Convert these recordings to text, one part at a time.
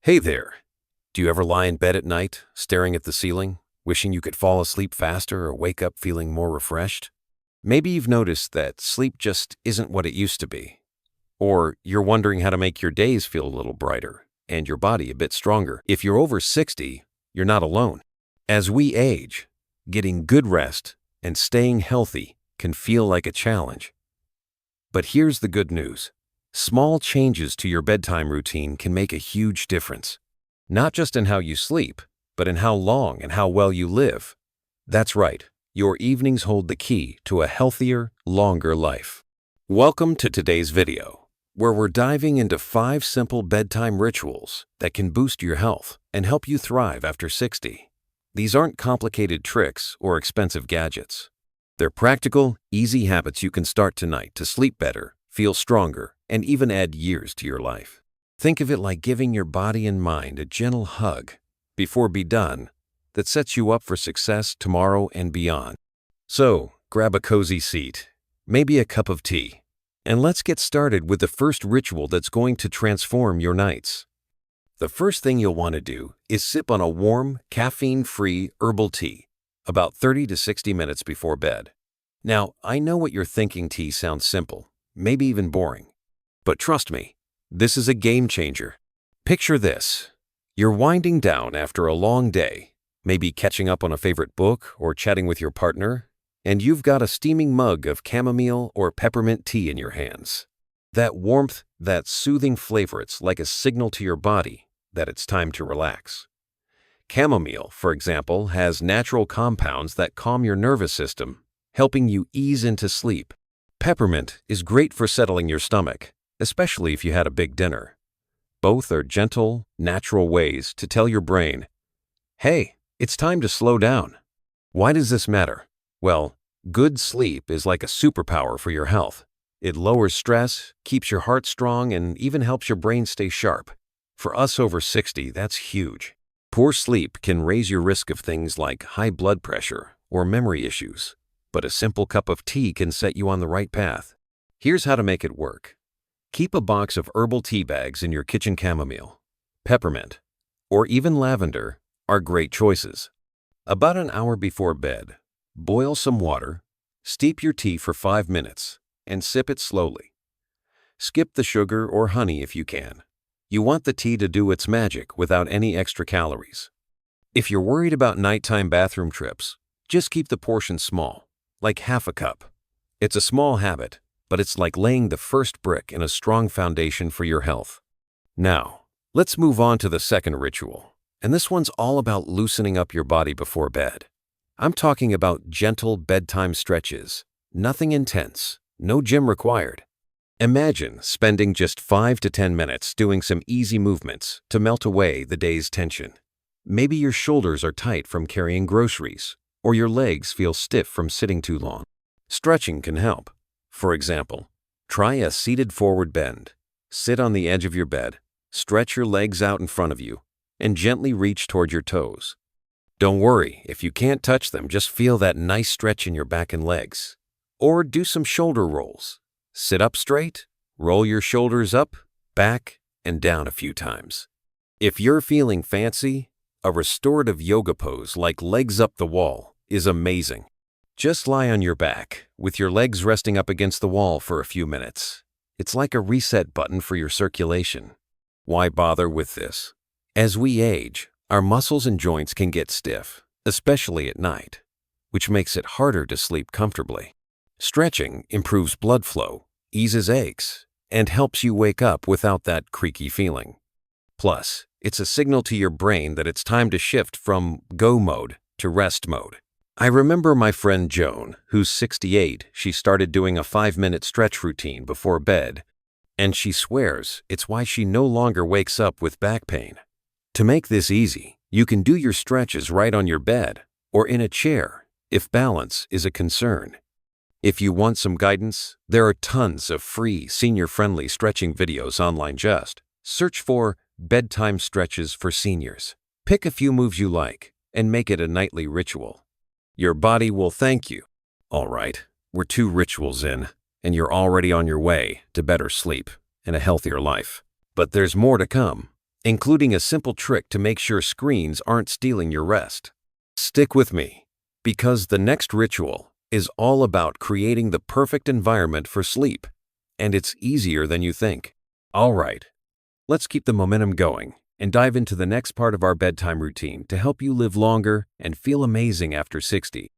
Hey there. Do you ever lie in bed at night, staring at the ceiling, wishing you could fall asleep faster or wake up feeling more refreshed? Maybe you've noticed that sleep just isn't what it used to be. Or you're wondering how to make your days feel a little brighter and your body a bit stronger. If you're over 60, you're not alone. As we age, getting good rest and staying healthy can feel like a challenge. But here's the good news. Small changes to your bedtime routine can make a huge difference. Not just in how you sleep, but in how long and how well you live. That's right, your evenings hold the key to a healthier, longer life. Welcome to today's video, where we're diving into 5 simple bedtime rituals that can boost your health and help you thrive after 60. These aren't complicated tricks or expensive gadgets. They're practical, easy habits you can start tonight to sleep better, feel stronger, and even add years to your life. Think of it like giving your body and mind a gentle hug before be done that sets you up for success tomorrow and beyond. So, grab a cozy seat, maybe a cup of tea, and let's get started with the first ritual that's going to transform your nights. The first thing you'll want to do is sip on a warm, caffeine-free herbal tea about 30 to 60 minutes before bed. Now, I know what you're thinking. Tea sounds simple, maybe even boring. But trust me, this is a game changer. Picture this. You're winding down after a long day, maybe catching up on a favorite book or chatting with your partner, and you've got a steaming mug of chamomile or peppermint tea in your hands. That warmth, that soothing flavor, it's like a signal to your body that it's time to relax. Chamomile, for example, has natural compounds that calm your nervous system, helping you ease into sleep. Peppermint is great for settling your stomach, especially if you had a big dinner. Both are gentle, natural ways to tell your brain, hey, it's time to slow down. Why does this matter? Well, good sleep is like a superpower for your health. It lowers stress, keeps your heart strong, and even helps your brain stay sharp. For us over 60, that's huge. Poor sleep can raise your risk of things like high blood pressure or memory issues, but a simple cup of tea can set you on the right path. Here's how to make it work. Keep a box of herbal tea bags in your kitchen. Chamomile, peppermint, or even lavender are great choices. About an hour before bed, boil some water, steep your tea for 5 minutes, and sip it slowly. Skip the sugar or honey if you can. You want the tea to do its magic without any extra calories. If you're worried about nighttime bathroom trips, just keep the portion small, like half a cup. It's a small habit, but it's like laying the first brick in a strong foundation for your health. Now, let's move on to the second ritual, and this one's all about loosening up your body before bed. I'm talking about gentle bedtime stretches. Nothing intense, no gym required. Imagine spending just 5 to 10 minutes doing some easy movements to melt away the day's tension. Maybe your shoulders are tight from carrying groceries, or your legs feel stiff from sitting too long. Stretching can help. For example, try a seated forward bend. Sit on the edge of your bed, stretch your legs out in front of you, and gently reach toward your toes. Don't worry if you can't touch them, just feel that nice stretch in your back and legs. Or do some shoulder rolls. Sit up straight, roll your shoulders up, back, and down a few times. If you're feeling fancy, a restorative yoga pose like legs up the wall is amazing. Just lie on your back, with your legs resting up against the wall for a few minutes. It's like a reset button for your circulation. Why bother with this? As we age, our muscles and joints can get stiff, especially at night, which makes it harder to sleep comfortably. Stretching improves blood flow, eases aches, and helps you wake up without that creaky feeling. Plus, it's a signal to your brain that it's time to shift from go mode to rest mode. I remember my friend Joan, who's 68, she started doing a 5-minute stretch routine before bed, and she swears it's why she no longer wakes up with back pain. To make this easy, you can do your stretches right on your bed or in a chair if balance is a concern. If you want some guidance, there are tons of free senior-friendly stretching videos online. Just search for Bedtime Stretches for Seniors. Pick a few moves you like and make it a nightly ritual. Your body will thank you. All right, we're 2 rituals in, and you're already on your way to better sleep and a healthier life. But there's more to come. including a simple trick to make sure screens aren't stealing your rest. Stick with me, because the next ritual is all about creating the perfect environment for sleep, and it's easier than you think. All right, let's keep the momentum going and dive into the next part of our bedtime routine to help you live longer and feel amazing after 60.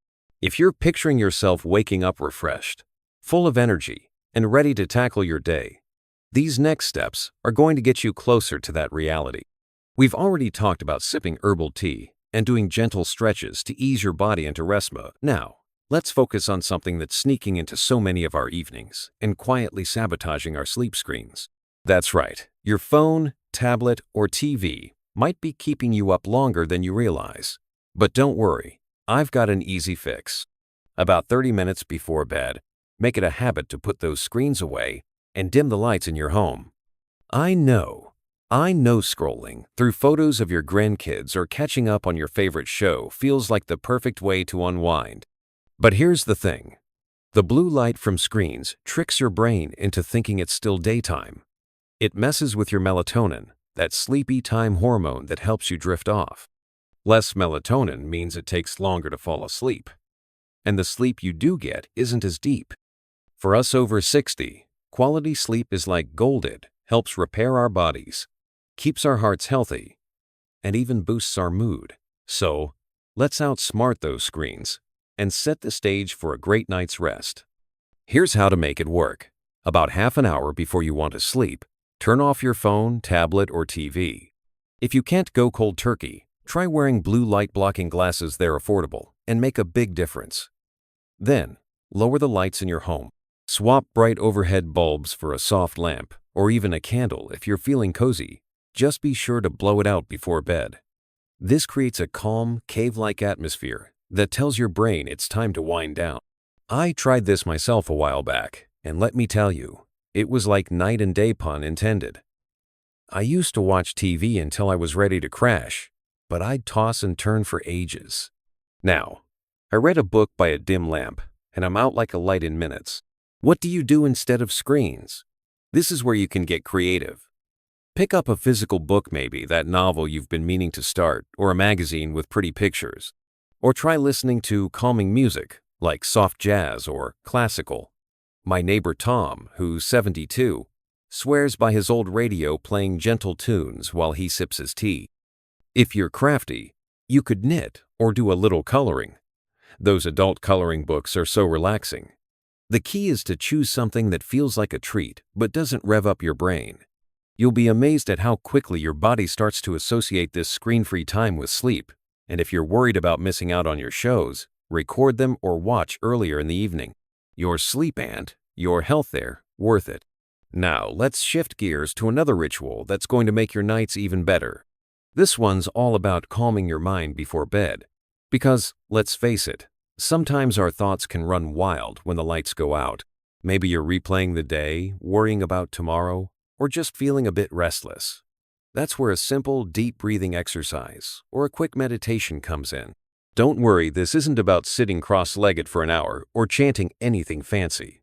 If you're picturing yourself waking up refreshed, full of energy, and ready to tackle your day, these next steps are going to get you closer to that reality. We've already talked about sipping herbal tea and doing gentle stretches to ease your body into rest mode. Now, let's focus on something that's sneaking into so many of our evenings and quietly sabotaging our sleep screens. That's right, your phone, tablet, or TV might be keeping you up longer than you realize. But don't worry, I've got an easy fix. About 30 minutes before bed, make it a habit to put those screens away and dim the lights in your home. I know scrolling through photos of your grandkids or catching up on your favorite show feels like the perfect way to unwind. But here's the thing. The blue light from screens tricks your brain into thinking it's still daytime. It messes with your melatonin, that sleepy time hormone that helps you drift off. Less melatonin means it takes longer to fall asleep, and the sleep you do get isn't as deep. For us over 60, quality sleep is like gold. It helps repair our bodies, keeps our hearts healthy, and even boosts our mood. So, let's outsmart those screens and set the stage for a great night's rest. Here's how to make it work. About half an hour before you want to sleep, turn off your phone, tablet, or TV. If you can't go cold turkey, try wearing blue light blocking glasses. They're affordable and make a big difference. Then, lower the lights in your home. Swap bright overhead bulbs for a soft lamp or even a candle if you're feeling cozy. Just be sure to blow it out before bed. This creates a calm, cave-like atmosphere that tells your brain it's time to wind down. I tried this myself a while back, and let me tell you, it was like night and day, pun intended. I used to watch TV until I was ready to crash, but I'd toss and turn for ages. Now, I read a book by a dim lamp, and I'm out like a light in minutes. What do you do instead of screens? This is where you can get creative. Pick up a physical book, maybe that novel you've been meaning to start, or a magazine with pretty pictures. Or try listening to calming music, like soft jazz or classical. My neighbor Tom, who's 72, swears by his old radio playing gentle tunes while he sips his tea. If you're crafty, you could knit or do a little coloring. Those adult coloring books are so relaxing. The key is to choose something that feels like a treat but doesn't rev up your brain. You'll be amazed at how quickly your body starts to associate this screen-free time with sleep. And if you're worried about missing out on your shows, record them or watch earlier in the evening. Your sleep and your health there, worth it. Now, let's shift gears to another ritual that's going to make your nights even better. This one's all about calming your mind before bed. Because, let's face it, sometimes our thoughts can run wild when the lights go out. Maybe you're replaying the day, worrying about tomorrow, or just feeling a bit restless. That's where a simple, deep breathing exercise or a quick meditation comes in. Don't worry, this isn't about sitting cross-legged for an hour or chanting anything fancy.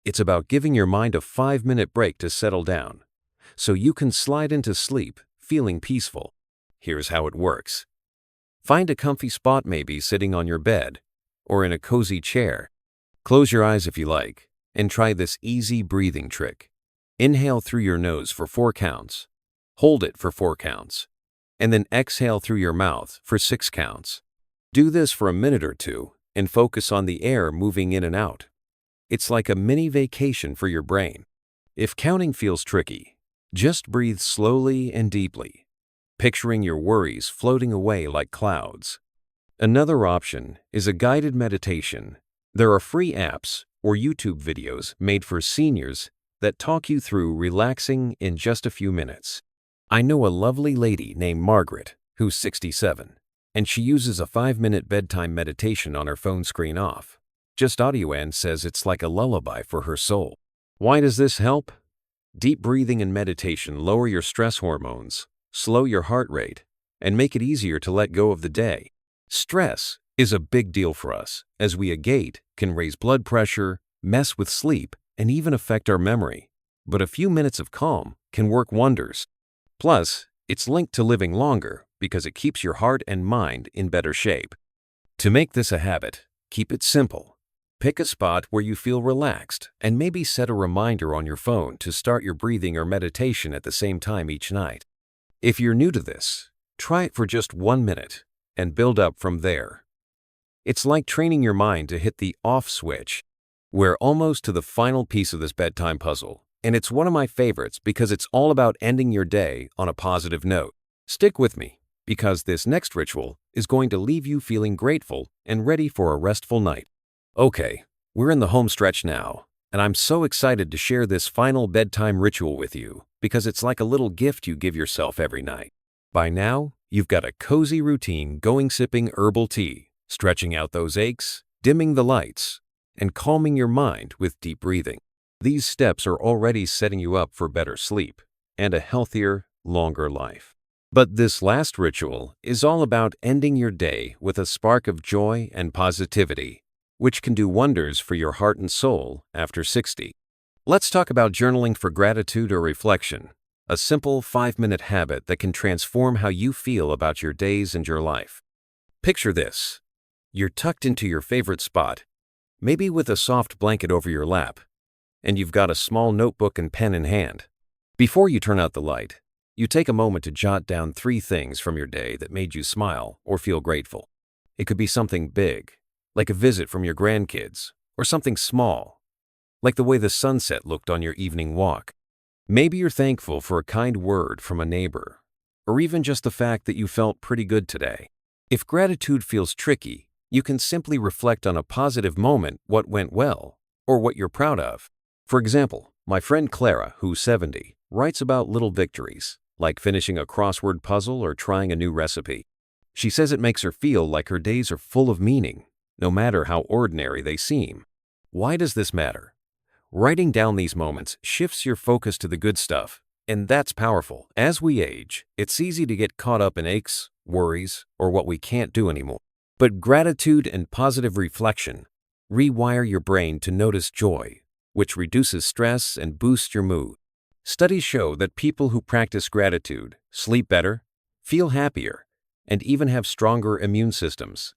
It's about giving your mind a 5-minute break to settle down, so you can slide into sleep feeling peaceful. Here's how it works. Find a comfy spot, maybe sitting on your bed or in a cozy chair. Close your eyes if you like, and try this easy breathing trick. Inhale through your nose for 4 counts. Hold it for 4 counts. And then exhale through your mouth for 6 counts. Do this for a minute or two and focus on the air moving in and out. It's like a mini vacation for your brain. If counting feels tricky, just breathe slowly and deeply, picturing your worries floating away like clouds. Another option is a guided meditation. There are free apps or YouTube videos made for seniors that talk you through relaxing in just a few minutes. I know a lovely lady named Margaret who's 67, and she uses a 5-minute bedtime meditation on her phone screen off. Just audio, and says it's like a lullaby for her soul. Why does this help? Deep breathing and meditation lower your stress hormones, slow your heart rate, and make it easier to let go of the day. Stress is a big deal for us, as we agate, can raise blood pressure, mess with sleep, and even affect our memory. But a few minutes of calm can work wonders. Plus, It's linked to living longer because it keeps your heart and mind in better shape. To make this a habit, keep it simple. Pick a spot where you feel relaxed and maybe set a reminder on your phone to start your breathing or meditation at the same time each night. If you're new to this, try it for just 1 minute and build up from there. It's like training your mind to hit the off switch. We're almost to the final piece of this bedtime puzzle, and it's one of my favorites because it's all about ending your day on a positive note. Stick with me, because this next ritual is going to leave you feeling grateful and ready for a restful night. Okay, we're in the home stretch now, and I'm so excited to share this final bedtime ritual with you because it's like a little gift you give yourself every night. By now, you've got a cozy routine going sipping herbal tea, stretching out those aches, dimming the lights, and calming your mind with deep breathing. These steps are already setting you up for better sleep and a healthier, longer life. But this last ritual is all about ending your day with a spark of joy and positivity, which can do wonders for your heart and soul after 60. Let's talk about journaling for gratitude or reflection, a simple 5-minute habit that can transform how you feel about your days and your life. Picture this. You're tucked into your favorite spot, maybe with a soft blanket over your lap, and you've got a small notebook and pen in hand. Before you turn out the light, you take a moment to jot down 3 things from your day that made you smile or feel grateful. It could be something big, like a visit from your grandkids, or something small, like the way the sunset looked on your evening walk. Maybe you're thankful for a kind word from a neighbor, or even just the fact that you felt pretty good today. If gratitude feels tricky, you can simply reflect on a positive moment, what went well, or what you're proud of. For example, my friend Clara, who's 70, writes about little victories, like finishing a crossword puzzle or trying a new recipe. She says it makes her feel like her days are full of meaning, no matter how ordinary they seem. Why does this matter? Writing down these moments shifts your focus to the good stuff, and that's powerful. As we age, it's easy to get caught up in aches, worries, or what we can't do anymore. But gratitude and positive reflection rewire your brain to notice joy, which reduces stress and boosts your mood. Studies show that people who practice gratitude sleep better, feel happier, and even have stronger immune systems.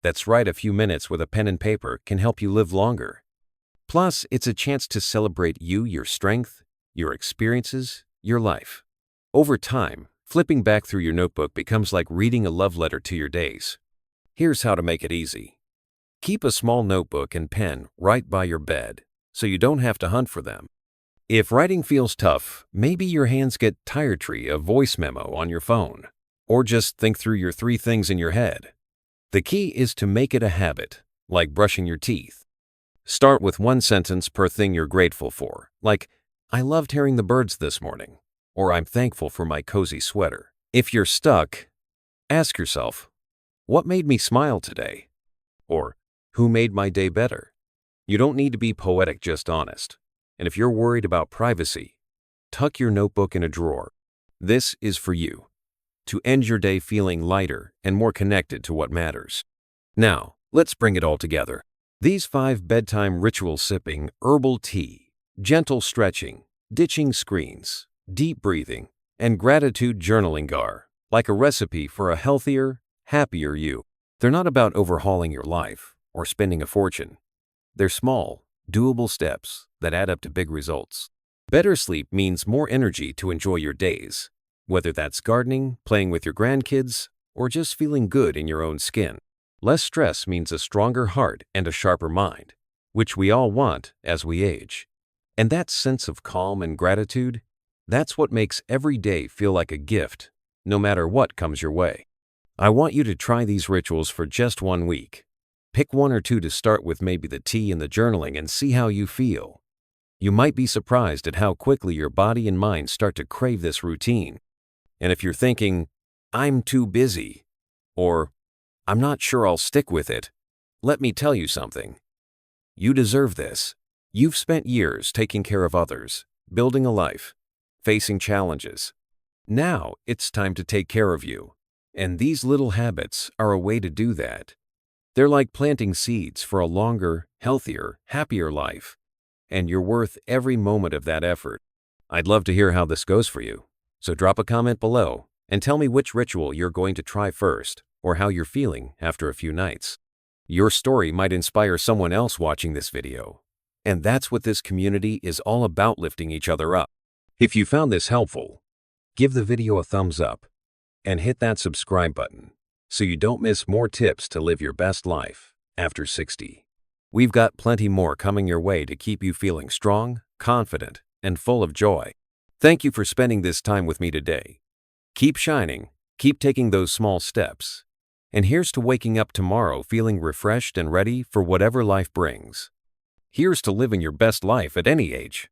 That's right, a few minutes with a pen and paper can help you live longer. Plus, it's a chance to celebrate you, your strength, your experiences, your life. Over time, flipping back through your notebook becomes like reading a love letter to your days. Here's how to make it easy. Keep a small notebook and pen right by your bed, so you don't have to hunt for them. If writing feels tough, maybe your hands get tired, try a voice memo on your phone, or just think through your 3 things in your head. The key is to make it a habit, like brushing your teeth. Start with 1 sentence per thing you're grateful for, like, I loved hearing the birds this morning, or I'm thankful for my cozy sweater. If you're stuck, ask yourself, what made me smile today? Or, who made my day better? You don't need to be poetic, just honest. And if you're worried about privacy, tuck your notebook in a drawer. This is for you, to end your day feeling lighter and more connected to what matters. Now, let's bring it all together. These 5 bedtime ritual sipping herbal tea, gentle stretching, ditching screens, deep breathing, and gratitude journaling are like a recipe for a healthier, happier you. They're not about overhauling your life or spending a fortune. They're small, doable steps that add up to big results. Better sleep means more energy to enjoy your days, whether that's gardening, playing with your grandkids, or just feeling good in your own skin. Less stress means a stronger heart and a sharper mind, which we all want as we age. And that sense of calm and gratitude, that's what makes every day feel like a gift, no matter what comes your way. I want you to try these rituals for just 1 week. Pick 1 or 2 to start with, maybe the tea and the journaling, and see how you feel. You might be surprised at how quickly your body and mind start to crave this routine. And if you're thinking, I'm too busy, or I'm not sure I'll stick with it, let me tell you something. You deserve this. You've spent years taking care of others, building a life, facing challenges. Now it's time to take care of you. And these little habits are a way to do that. They're like planting seeds for a longer, healthier, happier life. And you're worth every moment of that effort. I'd love to hear how this goes for you. So drop a comment below and tell me which ritual you're going to try first or how you're feeling after a few nights. Your story might inspire someone else watching this video. And that's what this community is all about, lifting each other up. If you found this helpful, give the video a thumbs up and hit that subscribe button so you don't miss more tips to live your best life after 60. We've got plenty more coming your way to keep you feeling strong, confident, and full of joy. Thank you for spending this time with me today. Keep shining, keep taking those small steps, and here's to waking up tomorrow feeling refreshed and ready for whatever life brings. Here's to living your best life at any age.